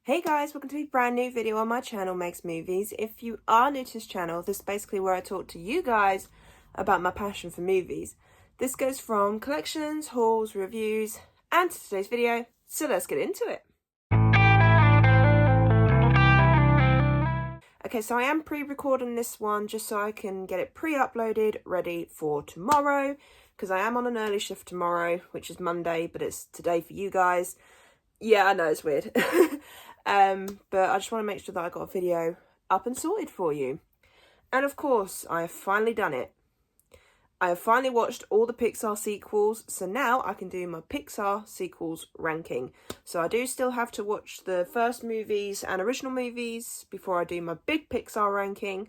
Hey guys, welcome to a brand new video on my channel, Makes Movies. If you are new to this channel, this is basically where I talk to you guys about my passion for movies. This goes from collections, hauls, reviews, and to today's video, so let's get into it. Okay, so I am pre-recording this one just so I can get it pre-uploaded, ready for tomorrow, because I am on an early shift tomorrow, which is Monday, but it's today for you guys. Yeah, I know, it's weird. But I just want to make sure that I got a video up and sorted for you. And of course, I have finally done it. I have finally watched all the Pixar sequels, so now I can do my Pixar sequels ranking. So I do still have to watch the first movies and original movies before I do my big Pixar ranking.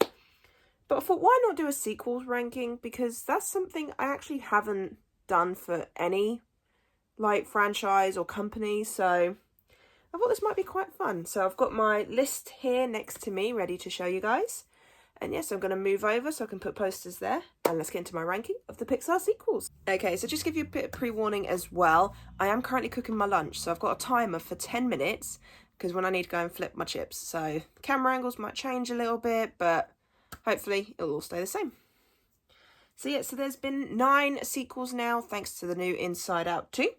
But I thought, why not do a sequels ranking? Because that's something I actually haven't done for any franchise or company, so I thought this might be quite fun. So I've got my list here next to me ready to show you guys, and yes, I'm going to move over so I can put posters there, and let's get into my ranking of the Pixar sequels. Okay, so just give you a bit of pre-warning as well, I am currently cooking my lunch, so I've got a timer for 10 minutes because when I need to go and flip my chips, so the camera angles might change a little bit, but hopefully it'll all stay the same. So yeah, so there's been 9 sequels now thanks to the new Inside Out 2.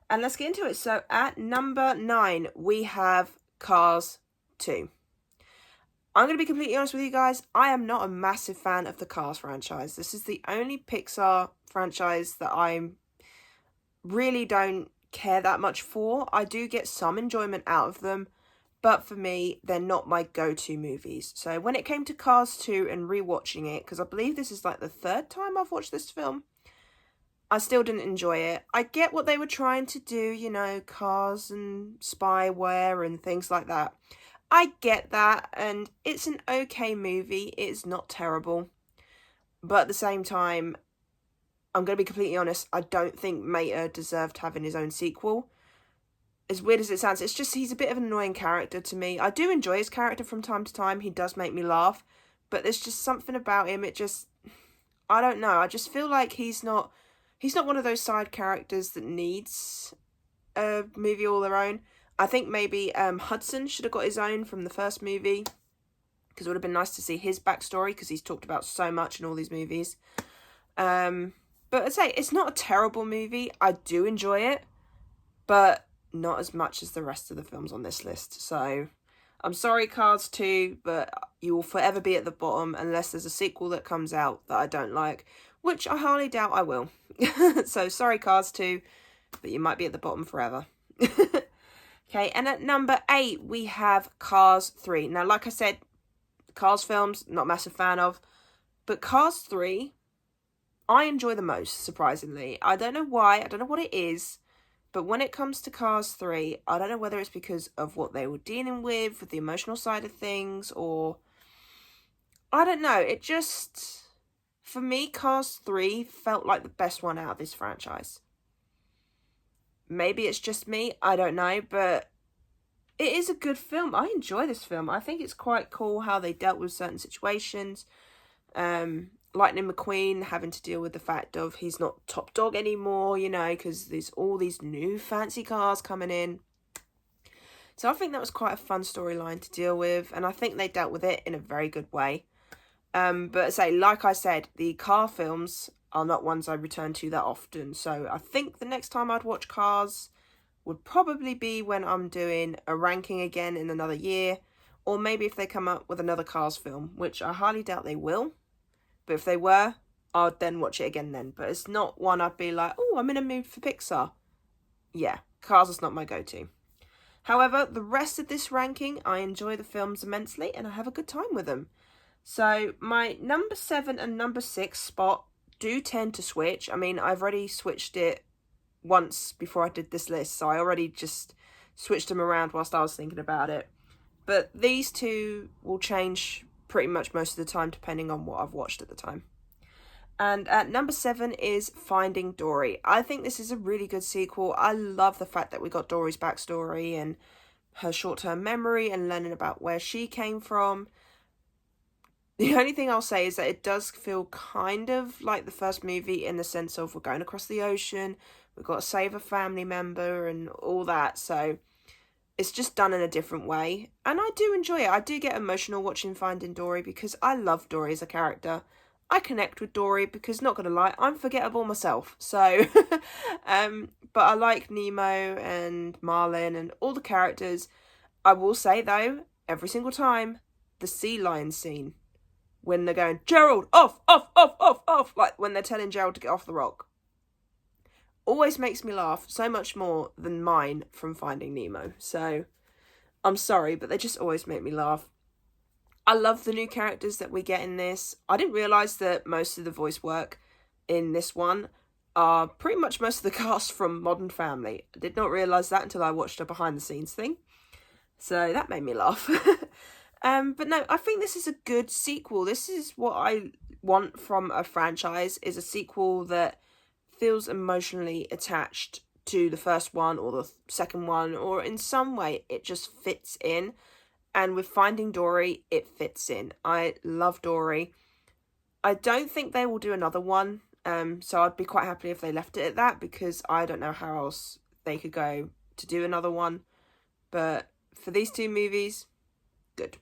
And let's get into it. So at number 9, we have Cars 2. I'm going to be completely honest with you guys. I am not a massive fan of the Cars franchise. This is the only Pixar franchise that I really don't care that much for. I do get some enjoyment out of them, but for me, they're not my go-to movies. So when it came to Cars 2 and rewatching it, because I believe this is like the 3rd time I've watched this film, I still didn't enjoy it. I get what they were trying to do, you know, cars and spyware and things like that. I get that, and it's an okay movie. It's not terrible. But at the same time, I'm going to be completely honest, I don't think Mater deserved having his own sequel. As weird as it sounds, it's just he's a bit of an annoying character to me. I do enjoy his character from time to time. He does make me laugh. But there's just something about him, I don't know. I just feel like he's not one of those side characters that needs a movie all their own. I think maybe Hudson should have got his own from the first movie, because it would have been nice to see his backstory, because he's talked about so much in all these movies. But I'd say it's not a terrible movie. I do enjoy it, but not as much as the rest of the films on this list. So I'm sorry, Cars 2, but you will forever be at the bottom unless there's a sequel that comes out that I don't like, which I highly doubt I will. So sorry, Cars 2, but you might be at the bottom forever. Okay, and at number 8, we have Cars 3. Now, like I said, Cars films, not a massive fan of, but Cars 3, I enjoy the most, surprisingly. I don't know why, I don't know what it is, but when it comes to Cars 3, I don't know whether it's because of what they were dealing with the emotional side of things, or I don't know. It just, for me, Cars 3 felt like the best one out of this franchise. Maybe it's just me, I don't know, but it is a good film. I enjoy this film. I think it's quite cool how they dealt with certain situations. Lightning McQueen having to deal with the fact of he's not top dog anymore, you know, because there's all these new fancy cars coming in. So I think that was quite a fun storyline to deal with, and I think they dealt with it in a very good way. But like I said, the car films are not ones I return to that often. So I think the next time I'd watch Cars would probably be when I'm doing a ranking again in another year, or maybe if they come up with another Cars film, which I highly doubt they will. But if they were, I'd then watch it again then. But it's not one I'd be like, oh, I'm in a mood for Pixar. Yeah, Cars is not my go-to. However, the rest of this ranking, I enjoy the films immensely and I have a good time with them. So my number 7 and number 6 spot do tend to switch. I mean, I've already switched it once before I did this list, so I already just switched them around whilst I was thinking about it. But these two will change pretty much most of the time depending on what I've watched at the time. And at number 7 is Finding Dory. I think this is a really good sequel. I love the fact that we got Dory's backstory and her short-term memory and learning about where she came from. The only thing I'll say is that it does feel kind of like the first movie in the sense of we're going across the ocean, we've got to save a family member and all that. So It's just done in a different way, and I do enjoy it. I do get emotional watching Finding Dory because I love Dory as a character. I connect with Dory because, not gonna lie, I'm forgettable myself. So, but I like Nemo and Marlin and all the characters. I will say though, every single time, the sea lion scene when they're going, Gerald, off, off, off, off, off, like when they're telling Gerald to get off the rock, always makes me laugh so much more than mine from Finding Nemo. So I'm sorry, but they just always make me laugh. I love the new characters that we get in this. I didn't realise that most of the voice work in this one are pretty much most of the cast from Modern Family. I did not realise that until I watched a behind the scenes thing. So that made me laugh. But no, I think this is a good sequel. This is what I want from a franchise, is a sequel that feels emotionally attached to the first one or the second one, or in some way it just fits in. And with Finding Dory, it fits in. I love Dory. I don't think they will do another one, so I'd be quite happy if they left it at that, because I don't know how else they could go to do another one. But for these two movies, good.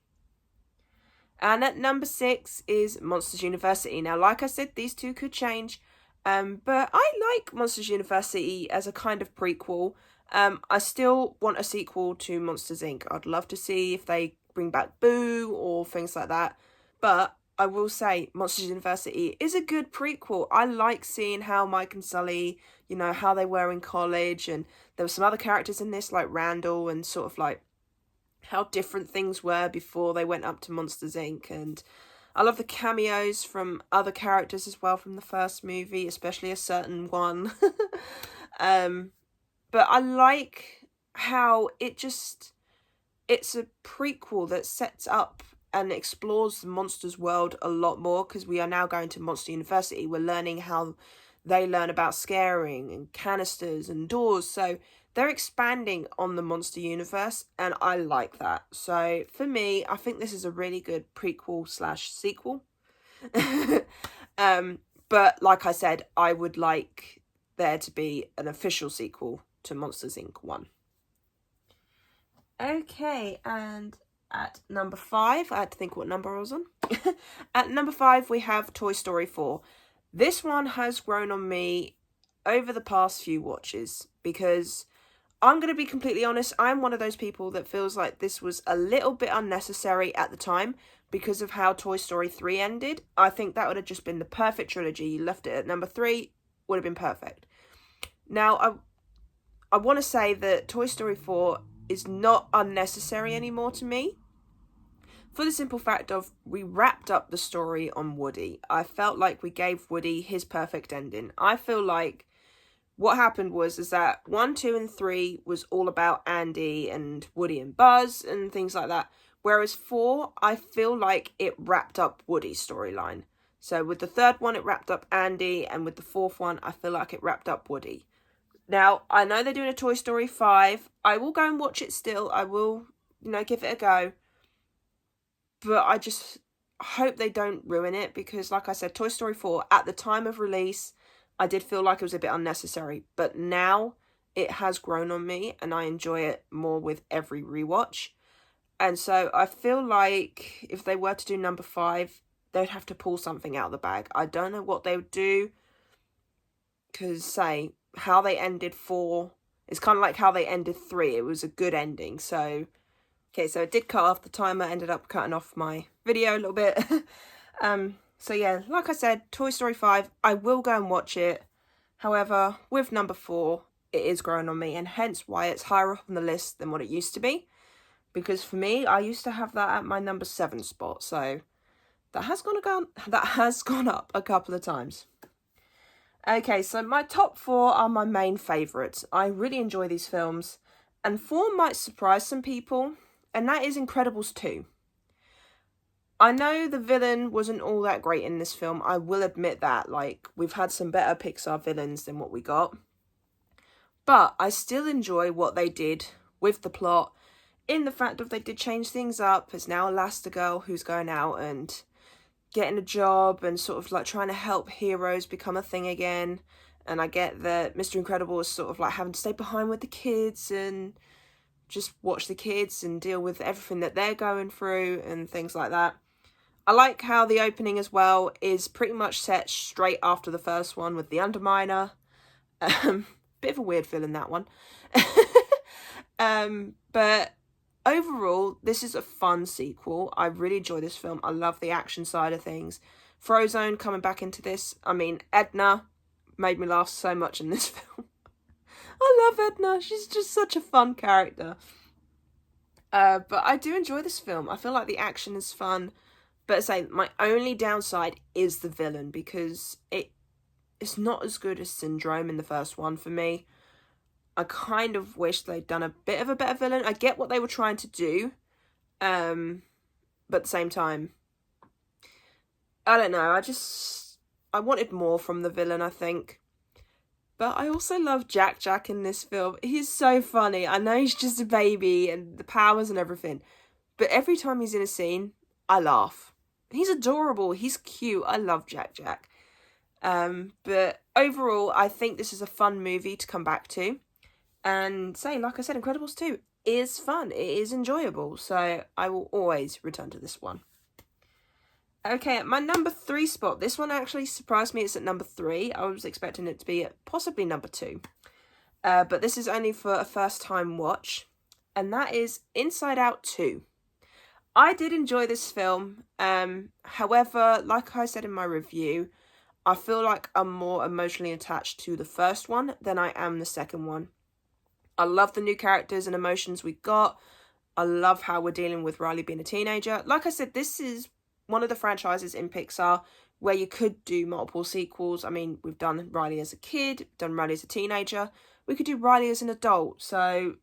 And at number 6 is Monsters University. Now, like I said, these two could change, but I like Monsters University as a kind of prequel. I still want a sequel to Monsters Inc. I'd love to see if they bring back Boo or things like that. But I will say Monsters University is a good prequel. I like seeing how Mike and Sully, you know, how they were in college. And there were some other characters in this, like Randall, and sort of like how different things were before they went up to Monsters Inc. And I love the cameos from other characters as well from the first movie, especially a certain one. But I like how it's a prequel that sets up and explores the Monsters world a lot more, because we are now going to Monster University. We're learning how they learn about scaring and canisters and doors. So they're expanding on the Monster universe, and I like that. So for me, I think this is a really good prequel / sequel. But like I said, I would like there to be an official sequel to Monsters Inc. 1. Okay, and at number 5, I had to think what number I was on. At number 5, we have Toy Story 4. This one has grown on me over the past few watches, because I'm going to be completely honest, I'm one of those people that feels like this was a little bit unnecessary at the time because of how Toy Story 3 ended. I think that would have just been the perfect trilogy. You left it at number 3, would have been perfect. Now, I want to say that Toy Story 4 is not unnecessary anymore to me, for the simple fact of we wrapped up the story on Woody. I felt like we gave Woody his perfect ending. I feel like what happened is that 1, 2, and 3 was all about Andy and Woody and Buzz and things like that. Whereas 4, I feel like it wrapped up Woody's storyline. So with the third one, it wrapped up Andy, and with the fourth one, I feel like it wrapped up Woody. Now, I know they're doing a Toy Story 5. I will go and watch it still. I will, give it a go. But I just hope they don't ruin it, because like I said, Toy Story 4, at the time of release, I did feel like it was a bit unnecessary. But now it has grown on me, and I enjoy it more with every rewatch. And so I feel like if they were to do number 5, they'd have to pull something out of the bag. I don't know what they would do, because, say, how they ended 4 is kind of like how they ended 3. It was a good ending. So, okay, so it did cut off the timer, ended up cutting off my video a little bit. So yeah, like I said, Toy Story 5, I will go and watch it. However, with number 4, it is growing on me, and hence why it's higher up on the list than what it used to be. Because for me, I used to have that at my number 7 spot, so that has gone up a couple of times. Okay, so my top 4 are my main favourites. I really enjoy these films, and 4 might surprise some people, and that is Incredibles 2. I know the villain wasn't all that great in this film, I will admit that. Like, we've had some better Pixar villains than what we got. But I still enjoy what they did with the plot, in the fact that they did change things up. There's now Elastigirl who's going out and getting a job and sort of like trying to help heroes become a thing again. And I get that Mr. Incredible is sort of like having to stay behind with the kids and just watch the kids and deal with everything that they're going through and things like that. I like how the opening as well is pretty much set straight after the first one with the Underminer. Bit of a weird feeling, that one. But overall, this is a fun sequel. I really enjoy this film. I love the action side of things. Frozone coming back into this. I mean, Edna made me laugh so much in this film. I love Edna. She's just such a fun character. But I do enjoy this film. I feel like the action is fun. But I say my only downside is the villain, because it's not as good as Syndrome in the first one for me. I kind of wish they'd done a bit of a better villain. I get what they were trying to do. But at the same time, I don't know. I wanted more from the villain, I think. But I also love Jack in this film. He's so funny. I know he's just a baby and the powers and everything. But every time he's in a scene, I laugh. He's adorable. He's cute. I love Jack. But overall, I think this is a fun movie to come back to. And like I said, Incredibles 2 is fun. It is enjoyable. So I will always return to this one. Okay, at my number 3 spot. This one actually surprised me. It's at number 3. I was expecting it to be at possibly number 2. But this is only for a first time watch. And that is Inside Out 2. I did enjoy this film. However, like I said in my review, I feel like I'm more emotionally attached to the first one than I am the second one. I love the new characters and emotions we got. I love how we're dealing with Riley being a teenager. Like I said, this is one of the franchises in Pixar where you could do multiple sequels. I mean, we've done Riley as a kid, done Riley as a teenager. We could do Riley as an adult. So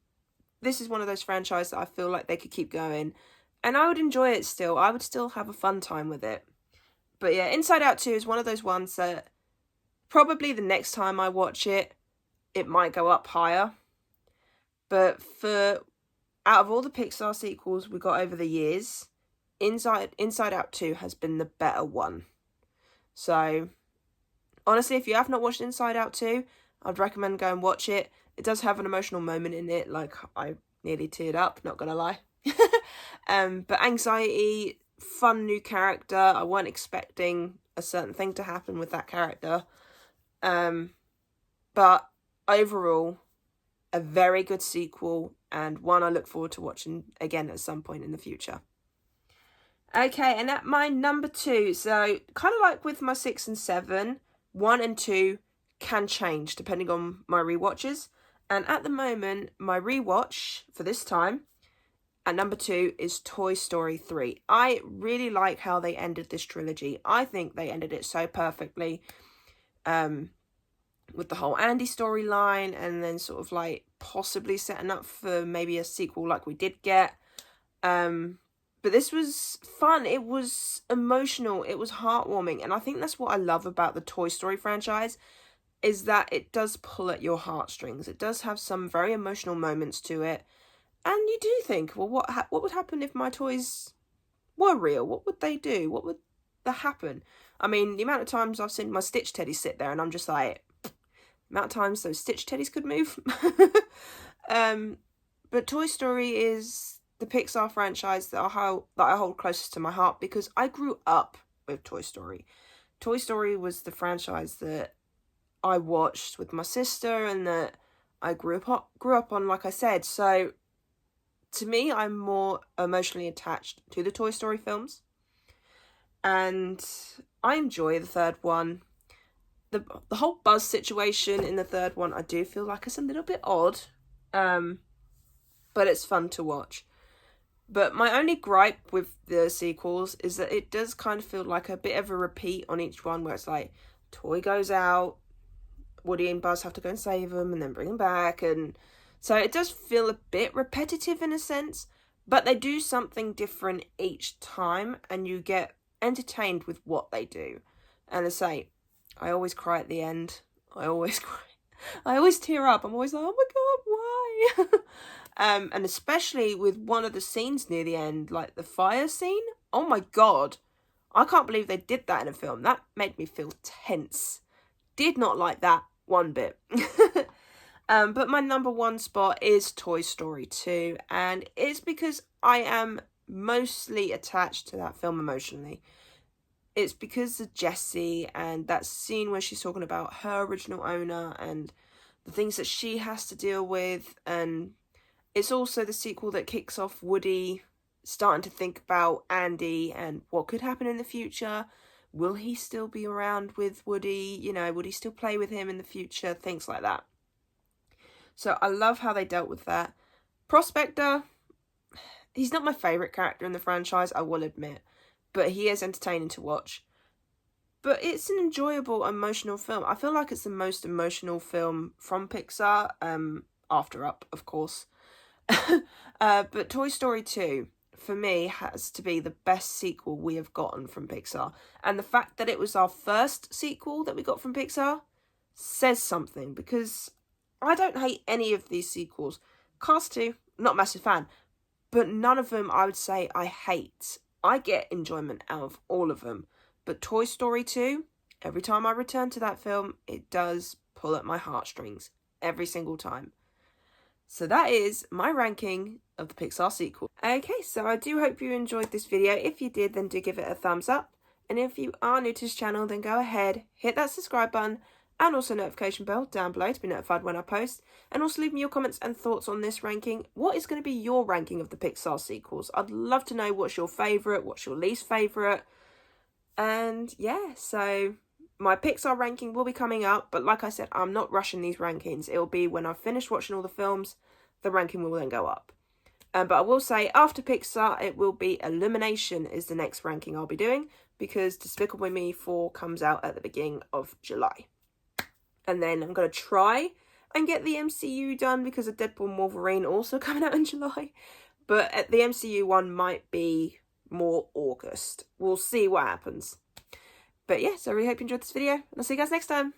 this is one of those franchises that I feel like they could keep going. And I would enjoy it still. I would still have a fun time with it. But yeah, Inside Out 2 is one of those ones that probably the next time I watch it, it might go up higher. But out of all the Pixar sequels we got over the years, Inside Out 2 has been the better one. So, honestly, if you have not watched Inside Out 2, I'd recommend go and watch it. It does have an emotional moment in it, like I nearly teared up, not gonna lie. But anxiety, fun new character. I weren't expecting a certain thing to happen with that character. But overall, a very good sequel, and one I look forward to watching again at some point in the future. Okay, and at my number 2, so kind of like with my 6 and 7, 1 and 2 can change depending on my rewatches. And at the moment, my rewatch for this time at number 2 is Toy Story 3. I really like how they ended this trilogy. I think they ended it so perfectly. With the whole Andy storyline, and then sort of like possibly setting up for maybe a sequel like we did get. But this was fun. It was emotional. It was heartwarming. And I think that's what I love about the Toy Story franchise, is that it does pull at your heartstrings. It does have some very emotional moments to it. And you do think, well, what would happen if my toys were real? What would they do? What would happen? I mean, the amount of times I've seen my Stitch teddy sit there and I'm just like, the amount of times those Stitch teddies could move. But Toy Story is the Pixar franchise that I hold closest to my heart, because I grew up with Toy Story. Toy Story was the franchise that I watched with my sister and that I grew up on, like I said. So to me, I'm more emotionally attached to the Toy Story films. And I enjoy the third one. The whole Buzz situation in the third one, I do feel like it's a little bit odd. But it's fun to watch. But my only gripe with the sequels is that it does kind of feel like a bit of a repeat on each one, where it's like, toy goes out, Woody and Buzz have to go and save him and then bring him back. And so it does feel a bit repetitive in a sense, but they do something different each time and you get entertained with what they do. And I say, I always cry at the end. I always cry. I always tear up. I'm always like, oh my God, why? And especially with one of the scenes near the end, like the fire scene. Oh my God. I can't believe they did that in a film. That made me feel tense. Did not like that one bit. But my number one spot is Toy Story 2, and it's because I am mostly attached to that film emotionally. It's because of Jessie and that scene where she's talking about her original owner and the things that she has to deal with, and it's also the sequel that kicks off Woody starting to think about Andy and what could happen in the future. Will he still be around with Woody? You know, would he still play with him in the future? Things like that. So I love how they dealt with that. Prospector, he's not my favourite character in the franchise, I will admit, but he is entertaining to watch. But it's an enjoyable, emotional film. I feel like it's the most emotional film from Pixar, after Up, of course. But Toy Story 2, for me, has to be the best sequel we have gotten from Pixar. And the fact that it was our first sequel that we got from Pixar says something, because I don't hate any of these sequels. Cars 2, not a massive fan, but none of them I would say I hate. I get enjoyment out of all of them. But Toy Story 2, every time I return to that film, it does pull at my heartstrings. Every single time. So that is my ranking of the Pixar sequel. Okay, so I do hope you enjoyed this video. If you did, then do give it a thumbs up. And if you are new to this channel, then go ahead, hit that subscribe button and also notification bell down below to be notified when I post. And also leave me your comments and thoughts on this ranking. What is going to be your ranking of the Pixar sequels? I'd love to know what's your favourite, what's your least favourite. And yeah, so my Pixar ranking will be coming up, but like I said, I'm not rushing these rankings. It will be when I've finished watching all the films, the ranking will then go up. But I will say, after Pixar, it will be Illumination is the next ranking I'll be doing, because Despicable Me 4 comes out at the beginning of July. And then I'm going to try and get the MCU done, because of Deadpool and Wolverine also coming out in July. But the MCU one might be more August. We'll see what happens. But yeah, so I really hope you enjoyed this video, and I'll see you guys next time.